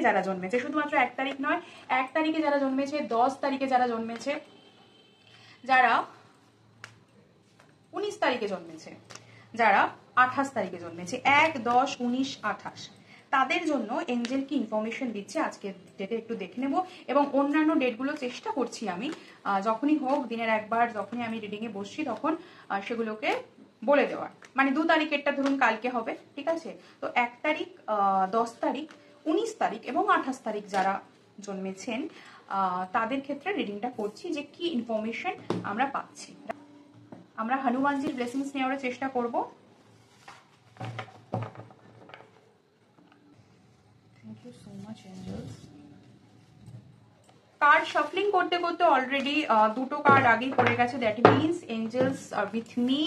যারা জন্মেছে, শুধুমাত্র 1 তারিখ নয়, 1 তারিখে যারা জন্মেছে, 10 তারিখে যারা জন্মেছে, যারা 19 তারিখে জন্মেছে, যারা 28 তারিখে জন্মেছে, 1, 10, 19, 28, তাদের জন্য এঞ্জেল কি ইনফরমেশন দিচ্ছে আজকের ডেটে একটু দেখে নেব। এবং অন্যান্য ডেটগুলো চেষ্টা করছি আমি যখনই হোক দিনের একবার যখনই আমি রিডিংয়ে বসছি তখন সেগুলোকে বলে দেওয়ার, মানে 2 তারিখেরটা ধরুন কালকে হবে, ঠিক আছে? তো 1 তারিখ, 10 তারিখ, 19 তারিখ এবং 28 তারিখ যারা জন্মেছেন তাদের ক্ষেত্রে রিডিংটা করছি যে কি ইনফরমেশন আমরা পাচ্ছি। আমরা হনুমানজির ব্লেসিংস নেওয়ার চেষ্টা করব। Thank you so much angels. Card shuffling করতে করতে অলরেডি 2টো কার্ড আগেই পড়ে গেছে, দ্যাট মিনস এঞ্জেলস আর with me,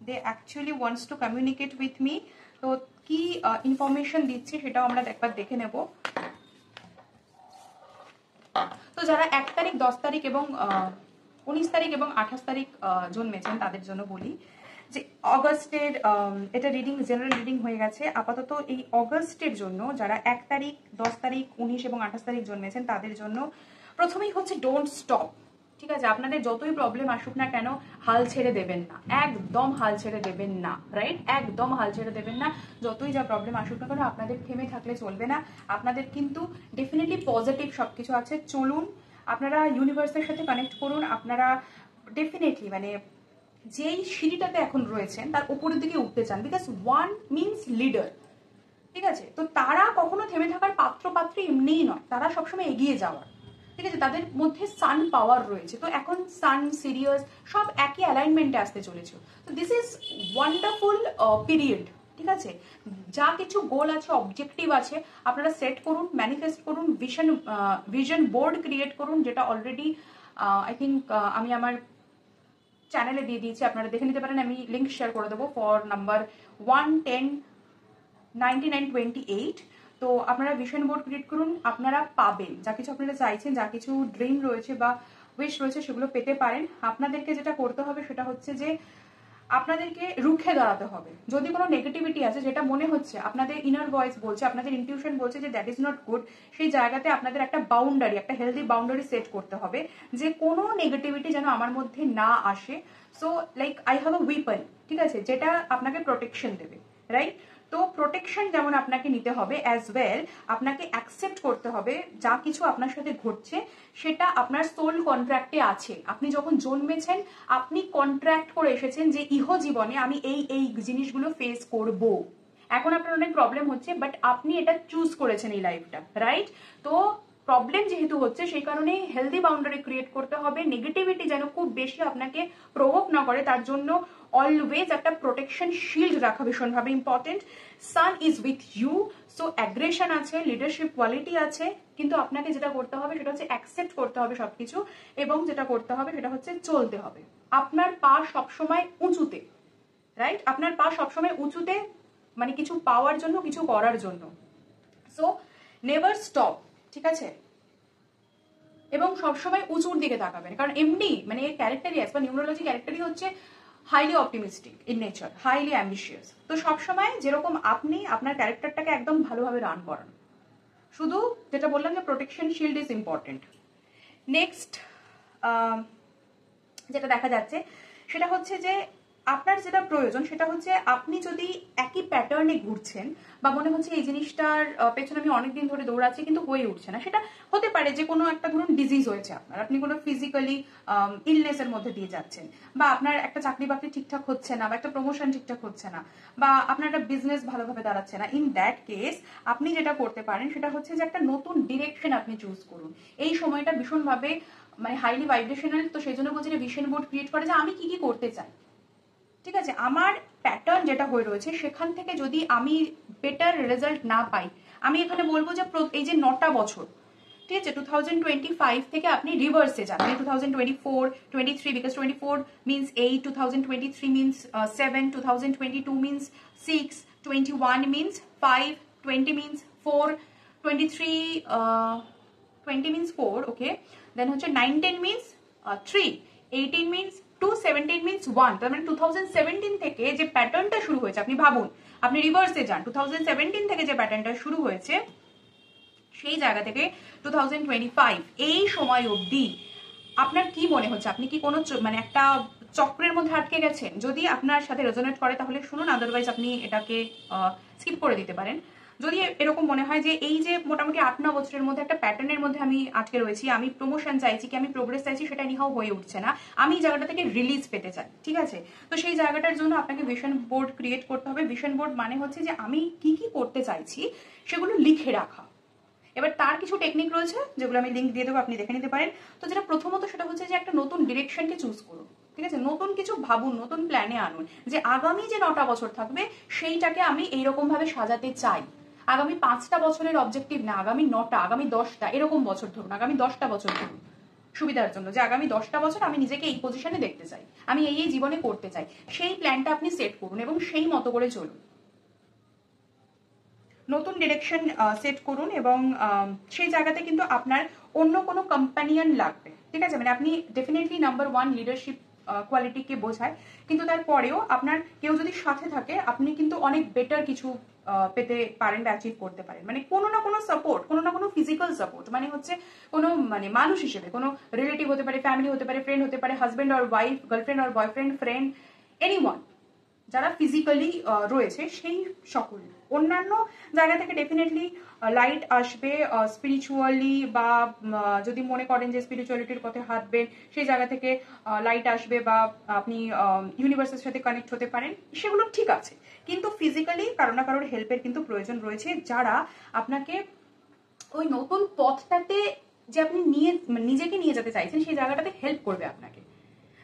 they actually wants to communicate with me. তো কি ইনফরমেশন দিচ্ছে সেটাও আমরা একবার দেখে নেব। তো যারা 1 তারিখ, 10 তারিখ এবং 19 তারিখ এবং 28 তারিখ জন্মেছেন তাদের জন্য বলি যে অগস্টের, এটা রিডিং জেনারেল রিডিং হয়ে গেছে আপাতত। এই অগস্টের জন্য যারা 1 তারিখ, 10 তারিখ, 19 এবং 28 তারিখ জন্মেছেন তাদের জন্য প্রথমেই হচ্ছে ডোন্ট স্টপ, ঠিক আছে? আপনাদের যতই প্রবলেম আসুক না কেন হাল ছেড়ে দেবেন না, একদম হাল ছেড়ে দেবেন না, রাইট? একদম হাল ছেড়ে দেবেন না। যতই যা প্রবলেম আসুক না কেন আপনাদের থেমে থাকলে চলবে না। আপনাদের কিন্তু ডেফিনেটলি পজিটিভ সবকিছু আছে। চলুন, আপনারা ইউনিভার্সের সাথে কানেক্ট করুন। আপনারা ডেফিনেটলি মানে যেই সিঁড়িটাতে এখন রয়েছেন তার উপরের দিকে উঠতে চান, বিকজ 1 মিনস লিডার, ঠিক আছে? তো তারা কখনো থেমে থাকার পাত্রী এমনিই নয়, তারা সবসময় এগিয়ে যাওয়ার, ঠিক আছে? তাদের মধ্যে সান পাওয়ার রয়েছে। তো এখন সান, সিরিয়াস সব একই অ্যালাইনমেন্টে আসতে চলেছে। তো দিস ইজ ওয়ান্ডারফুল পিরিয়ড, ঠিক আছে? যা কিছু গোল আছে, অবজেক্টিভ আছে, আপনারা সেট করুন, ম্যানিফেস্ট করুন, ভিশন বোর্ড ক্রিয়েট করুন, যেটা অলরেডি আই থিঙ্ক আমি আমার চ্যানেলে দিয়ে দিয়েছি, আপনারা দেখে নিতে পারেন। আমি লিঙ্ক শেয়ার করে দেবো ফর নাম্বার 1109928। তো আপনারা ভিশন বোর্ড ক্রিয়েট করুন, আপনারা পাবেন যা কিছু আপনারা চাইছেন, যা কিছু ড্রিম রয়েছে বা উইশ রয়েছে সেগুলো পেতে পারেন। আপনাদেরকে যেটা করতে হবে সেটা হচ্ছে যে আপনাদেরকে রুখে দাঁড়াতে হবে। যদি কোনো নেগেটিভিটি আছে, যেটা মনে হচ্ছে আপনাদের ইনার ভয়েস বলছে, আপনাদের ইনটিউশন বলছে যে দ্যাট ইজ নট গুড, সেই জায়গাতে আপনাদের একটা বাউন্ডারি, একটা হেলদি বাউন্ডারি সেট করতে হবে যে কোনো নেগেটিভিটি যেন আমার মধ্যে না আসে। So like I have a weapon, ঠিক আছে, যেটা আপনাকে প্রোটেকশন দেবে, রাইট? তো প্রোটেকশন যেমন আপনাকে নিতে হবে, অ্যাজ ওয়েল আপনাকে অ্যাকসেপ্ট করতে হবে যা কিছু আপনার সাথে ঘটছে সেটা আপনার সোল কন্ট্রাক্টে আছে। আপনি যখন জন্মেছেন আপনি কন্ট্রাক্ট করে এসেছেন যে ইহ জীবনে আমি এই জিনিসগুলো ফেস করব। এখন আপনার অনেক প্রবলেম হচ্ছে, বাট আপনি এটা চুজ করেছেন এই লাইফটা, রাইট? তো প্রবলেম যেহেতু হচ্ছে সেই কারণে হেলদি বাউন্ডারি ক্রিয়েট করতে হবে। নেগেটিভিটি যেন খুব বেশি আপনাকে প্রভোক না করে, তার জন্য অলওয়েজ একটা প্রোটেকশন শিল্ড রাখা ভীষণভাবে important. Sun is with you, so aggression আছে, লিডারশিপ কোয়ালিটি আছে, কিন্তু আপনাকে যেটা করতে হবে সেটা হচ্ছে অ্যাকসেপ্ট করতে হবে সবকিছু, এবং যেটা করতে হবে সেটা হচ্ছে চলতে হবে। আপনার পা সবসময় উঁচুতে, রাইট? আপনার পা সবসময় উঁচুতে, মানে কিছু পাওয়ার জন্য, কিছু করার জন্য। সো নেভার স্টপ, ঠিক আছে? এবং সবসময় উঁচুর দিকে তাকাবেন, কারণ এমনি মানে এর ক্যারেক্টারই আছে, বা নিউরোলজি ক্যারেক্টারই হচ্ছে highly optimistic in nature, highly ambitious. তো সবসময় যেরকম আপনি আপনার ক্যারেক্টারটাকে একদম ভালোভাবে রান করান। শুধু যেটা বললাম যে protection shield is important. Next যেটা দেখা যাচ্ছে সেটা হচ্ছে যে আপনার যেটা প্রয়োজন সেটা হচ্ছে আপনি যদি একই প্যাটার্নে ঘুরছেন বা মনে হচ্ছে এই জিনিসটার পেছনে আমি অনেকদিন ধরে দৌড়াচ্ছি কিন্তু হয়ে উঠছে না, সেটা হতে পারে যে কোনো একটা ধরুন ডিজিজ হয়েছে আপনার, আপনি কোনো ফিজিক্যালি ইলনেসের মধ্যে দিয়ে যাচ্ছেন, বা আপনার একটা চাকরি বাকরি ঠিকঠাক হচ্ছে না, বা একটা প্রমোশন ঠিকঠাক হচ্ছে না, বা আপনার একটা বিজনেস ভালোভাবে দাঁড়াচ্ছে না। ইন দ্যাট কেস আপনি যেটা করতে পারেন সেটা হচ্ছে যে একটা নতুন ডিরেকশন আপনি চুজ করুন। এই সময়টা ভীষণভাবে মানে হাইলি ভাইব্রেশনাল, তো সেই জন্য বলছি যে ভিশন বোর্ড ক্রিয়েট করে যে আমি কি কি করতে চাই, ঠিক আছে? আমার প্যাটার্ন যেটা হয়ে রয়েছে সেখান থেকে যদি আমি বেটার রেজাল্ট না পাই, আমি এখানে বলবো যে এই যে 9টা বছর, ঠিক আছে, 2025 থেকে আপনি রিভার্সে যান, মানে 2024, 23, because 24 means 8, 2023 means 7, 2022 means 6, 21 means 5, 20 means 4, 23 20 means 4, ওকে, দেন হচ্ছে 19 মিনস 3, 18 মিনস টু 17 মিনস 1, তার মানে 2017 থেকে যে প্যাটার্নটা শুরু হয়েছে, আপনি ভাবুন, আপনি রিভার্সে যান, 2017 থেকে যে প্যাটার্নটা শুরু হয়েছে সেই জায়গা থেকে 2025 এই সময় অবধি আপনার কি মনে হচ্ছে? আপনি কি কোনো মানে একটা চক্রের মধ্যে আটকে গেছেন? যদি আপনার সাথে রেজোনেট করে তাহলে শুনুন, আদারওয়াইজ আপনি এটাকে স্কিপ করে দিতে পারেন। যদি এরকম মনে হয় যে এই যে মোটামুটি 8-9 বছরের মধ্যে একটা প্যাটার্নের মধ্যে আমি আটকে রয়েছি, আমি প্রমোশন চাইছি, কি আমি প্রোগ্রেস চাইছি, সেটা নিহাও হয়ে উঠছে না, আমি এই জায়গাটা থেকে রিলিজ পেতে চাই, ঠিক আছে? তো সেই জায়গাটার জন্য আপনাকে ভিশন বোর্ড ক্রিয়েট করতে হবে। ভিশন বোর্ড মানে হচ্ছে যে আমি কি কি করতে চাইছি সেগুলো লিখে রাখা। এবার তার কিছু টেকনিক রয়েছে যেগুলো আমি লিঙ্ক দিয়ে দেবো, আপনি দেখে নিতে পারেন। তো যেটা প্রথমত সেটা হচ্ছে যে একটা নতুন ডিরেকশনকে চুজ করুন, ঠিক আছে? নতুন কিছু ভাবুন, নতুন প্ল্যানে আনুন যে আগামী যে 9টা বছর থাকবে সেইটাকে আমি এইরকম ভাবে সাজাতে চাই। আগামী 5টা বছরের অবজেক্টিভ না, আগামী 9টা, আগামী 10টা, এরকম বছর ধরুন, আগামী 10টা বছর ধরুন সুবিধার জন্য, যে আগামী 10টা বছর আমি নিজেকে এই পজিশনে দেখতে চাই, আমি এই জীবনে করতে চাই। সেই প্ল্যানটা আপনি সেট করুন এবং সেই মতো করে চলুন। নতুন ডিরেকশন সেট করুন এবং সেই জায়গাতে কিন্তু আপনার অন্য কোনো কম্প্যানিয়ন লাগবে, ঠিক আছে? মানে আপনি ডেফিনেটলি নাম্বার 1 লিডারশিপ কোয়ালিটিকে বোঝায়, কিন্তু তারপরেও আপনার কেউ যদি সাথে থাকে আপনি কিন্তু অনেক বেটার কিছু পেতে পারেন বা অ্যাচিভ করতে পারেন। মানে কোনো না কোনো সাপোর্ট, কোনো না কোনো ফিজিক্যাল সাপোর্ট, মানে হচ্ছে কোনো মানে মানুষ হিসেবে কোনো রিলেটিভ হতে পারে, ফ্যামিলি হতে পারে, ফ্রেন্ড হতে পারে, হাজব্যান্ড আর ওয়াইফ, গার্লফ্রেন্ড আর বয়ফ্রেন্ড, ফ্রেন্ড, এনিওয়ান যারা ফিজিক্যালি রয়েছে সেই সকল। অন্যান্য জায়গা থেকে ডেফিনেটলি লাইট আসবে, স্পিরিচুয়ালি বা যদি মনে করেন যে স্পিরিচুয়ালিটির পথে হাঁটবেন সেই জায়গা থেকে লাইট আসবে, বা আপনি ইউনিভার্সের সাথে কানেক্ট হতে পারেন, সেগুলো ঠিক আছে। কিন্তু ফিজিক্যালি কারো না কারোর হেল্পের কিন্তু প্রয়োজন রয়েছে, যারা আপনাকে ওই নতুন পথটাতে যে আপনি নিজেকে নিয়ে যেতে চাইছেন সেই জায়গাটাতে হেল্প করবে আপনাকে।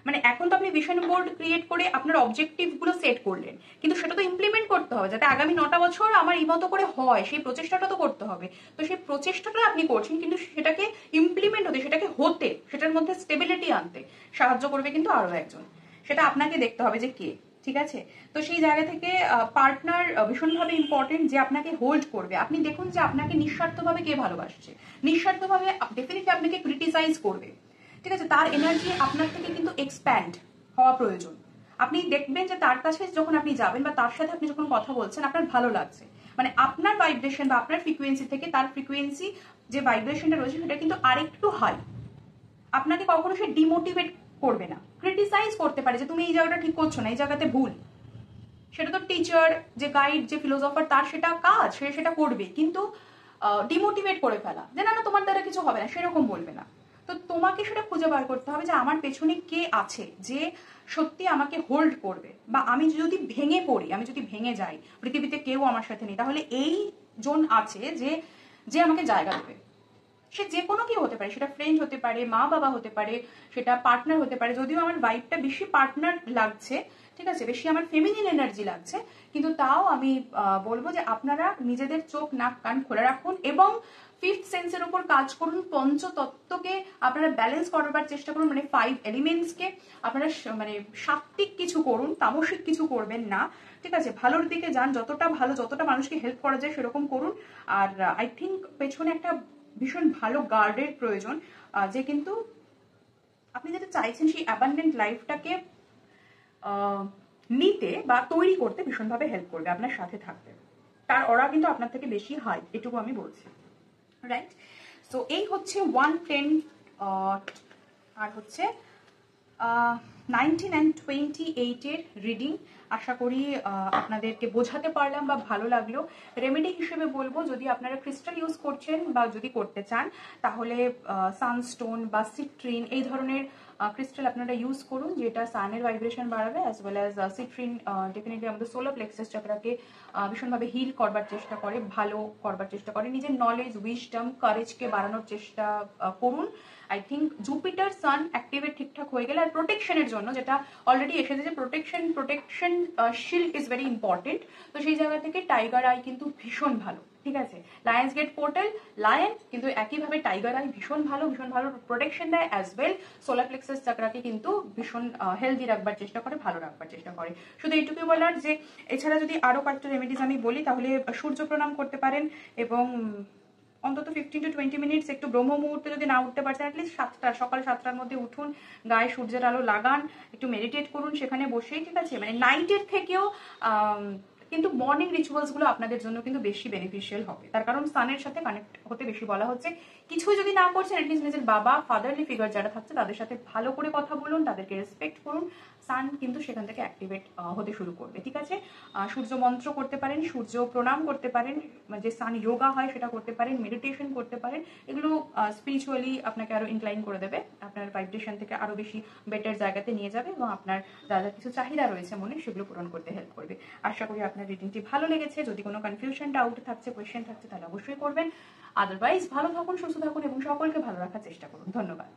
মানে এখন তো আপনি ভিশন বোর্ড ক্রিয়েট করে আপনার অবজেক্টিভ গুলো সেট করলেন, কিন্তু সেটা তো ইমপ্লিমেন্ট করতে হবে যাতে আগামী 9টা বছর আমার এই মতো করে হয়, সেই প্রচেষ্টাটা তো করতে হবে। তো সেই প্রচেষ্টাটা আপনি করছেন, কিন্তু সেটাকে ইমপ্লিমেন্ট হতে, সেটাকে হতে, সেটার মধ্যে স্টেবিলিটি আনতে সাহায্য করবে কিন্তু আরো একজন। সেটা আপনাকে দেখতে হবে যে কে, ঠিক আছে? তো সেই জায়গা থেকে পার্টনার ভীষণভাবে ইম্পর্টেন্ট, যে আপনাকে হোল্ড করবে। আপনি দেখুন যে আপনাকে নিঃস্বার্থভাবে কে ভালোবাসছে, নিঃস্বার্থভাবে ডেফিনেটলি আপনাকে ক্রিটিসাইজ করবে, ঠিক আছে? তার এনার্জি আপনার থেকে কিন্তু এক্সপ্যান্ড হওয়া প্রয়োজন। আপনি দেখবেন যে তার কাছে যখন আপনি যাবেন বা তার সাথে আপনি যখন কথা বলছেন আপনার ভালো লাগছে, মানে আপনার ভাইব্রেশন বা আপনার ফ্রিকোয়েন্সি থেকে তার ফ্রিকোয়েন্সি যে ভাইব্রেশনটা রয়েছে সেটা কিন্তু আরেকটু হাই। আপনাকে কখনো সে ডিমোটিভেট করবে না, ক্রিটিসাইজ করতে পারে যে তুমি এই জায়গাটা ঠিক করছো না, এই জায়গাতে ভুল। সেটা তো টিচার, যে গাইড, যে ফিলোসফার, তার সেটা কাজ, সে সেটা করবে। কিন্তু ডিমোটিভেট করে ফেলা যে না না তোমার দ্বারা কিছু হবে না, সেরকম বলবে না। তো তোমাকে সেটা খুঁজে বার করতে হবে যে আমার পেছনে কে আছে যে সত্যি আমাকে হোল্ড করবে, বা আমি যদি ভেঙে পড়ি, আমি যদি ভেঙে যাই, পৃথিবীতে কেউ আমার সাথে নেই, তাহলে এই জন আছে যে যে আমাকে জায়গা দেবে। সে যে কোনো কেউ হতে পারে, সেটা ফ্রেন্ড হতে পারে, মা বাবা হতে পারে, সেটা পার্টনার হতে পারে। যদিও আমার ভাইবটা বেশি পার্টনার লাগছে, ঠিক আছে, বেশি আমার ফেমিনিন এনার্জি লাগছে, কিন্তু তাও আমি বলবো যে আপনারা নিজেদের চোখ নাক কান খোলা রাখুন এবং ফিফথ সেন্সের উপর কাজ করুন। পঞ্চতত্ত্বকে আপনারা ব্যালেন্স করবার চেষ্টা করুন, মানে 5 এলিমেন্টসকে আপনারা মানে সাত্ত্বিক কিছু করুন, তামসিক কিছু করবেন না, ঠিক আছে? ভালোর দিকে যান, যতটা ভালো, যতটা মানুষকে হেল্প করা যায় সেরকম করুন। আর আই থিঙ্ক পেছনে একটা ভীষণ ভালো গার্ডের প্রয়োজন, যে কিন্তু আপনি যেটা চাইছেন সেই অ্যাবান্ডেন্ট লাইফটাকে নিতে বা তৈরি করতে ভীষণভাবে হেল্প করবে, আপনার সাথে থাকবে। তার অরা কিন্তু আপনার থেকে বেশি হাই, এটুকু আমি বলছি, রাইট? সো এই হচ্ছে 110 আর হচ্ছে 19 and 28-এর রিডিং। আশা করি আপনাদেরকে বোঝাতে পারলাম বা ভালো লাগলো। রেমেডি হিসেবে বলবো, যদি আপনারা ক্রিস্টাল ইউজ করছেন বা যদি করতে চান, তাহলে সানস্টোন বা সিট্রিন এই ধরনের ক্রিস্টাল আপনারা ইউজ করুন, যেটা সানের ভাইব্রেশন বাড়াবে, as well as citrine definitely আমাদের সোলার প্লেক্সাস চক্রাকে ভীষণভাবে হিল করবার চেষ্টা করে, ভালো করবার চেষ্টা করে। নিজের নলেজ, উইজডম, কারেজকে বাড়ানোর চেষ্টা করুন। I think Jupiter sun activate ঠিকঠাক হয়ে গেলে, আর প্রোটেকশনের জন্য যেটা অলরেডি এসেছে, যে protection shield is very important. তো সেই জায়গা থেকে টাইগার আই কিন্তু ভীষণ ভালো, ঠিক আছে? লায়ন্স গেট পোর্টাল, লায়ন, কিন্তু একইভাবে টাইগার আই ভীষণ ভালো প্রোটেকশন দেয়, অ্যাজ ওয়েল সোলার প্লেক্সাস চাকরাকে কিন্তু ভীষণ হেলদি রাখবার চেষ্টা করে, ভালো রাখবার চেষ্টা করে। শুধু এইটুকুই বলার যে এছাড়া যদি আরো কয়েকটা রেমেডিজ আমি বলি, তাহলে সূর্য প্রণাম করতে পারেন এবং অন্তত 15 to 20 মিনিটস একটু ব্রহ্ম মুহূর্তে যদি না উঠতে পারছেন, অ্যাটলিস্ট সকাল 7টার মধ্যে উঠুন, গায়ে সূর্যের আলো লাগান, একটু মেডিটেট করুন সেখানে বসেই, ঠিক আছে? মানে নাইটের থেকেও কিন্তু মর্নিং রিচুয়ালসগুলো আপনাদের জন্য কিন্তু বেশি বেনিফিশিয়াল হবে। তার কারণ সানের সাথে কানেক্ট হতে বেশি বলা হচ্ছে। কিছু যদি না করছেন, অ্যাটলিস্ট নিজের বাবা, ফাদারলি ফিগার যারা থাকছে তাদের সাথে ভালো করে কথা বলুন, তাদেরকে রেসপেক্ট করুন। সান কিন্তু সেখান থেকে অ্যাক্টিভেট হতে শুরু করবে, ঠিক আছে? সূর্য মন্ত্র করতে পারেন, সূর্য প্রণাম করতে পারেন, যে সান যোগা হয় সেটা করতে পারেন, মেডিটেশন করতে পারেন। এগুলো স্পিরিচুয়ালি আপনাকে আরো ইনক্লাইন করে দেবে, আপনার ভাইব্রেশন থেকে আরো বেশি বেটার জায়গাতে নিয়ে যাবে এবং আপনার যা যা কিছু চাহিদা রয়েছে মনে, সেগুলো পূরণ করতে হেল্প করবে। আশা করি আপনার রিডিংটি ভালো লেগেছে। যদি কোনো কনফিউশন, ডাউট থাকছে, কোয়েশ্চেন থাকছে, তাহলে অবশ্যই করবেন। আদারওয়াইজ ভালো থাকুন, সুস্থ থাকুন এবং সকলকে ভালো রাখার চেষ্টা করুন। ধন্যবাদ।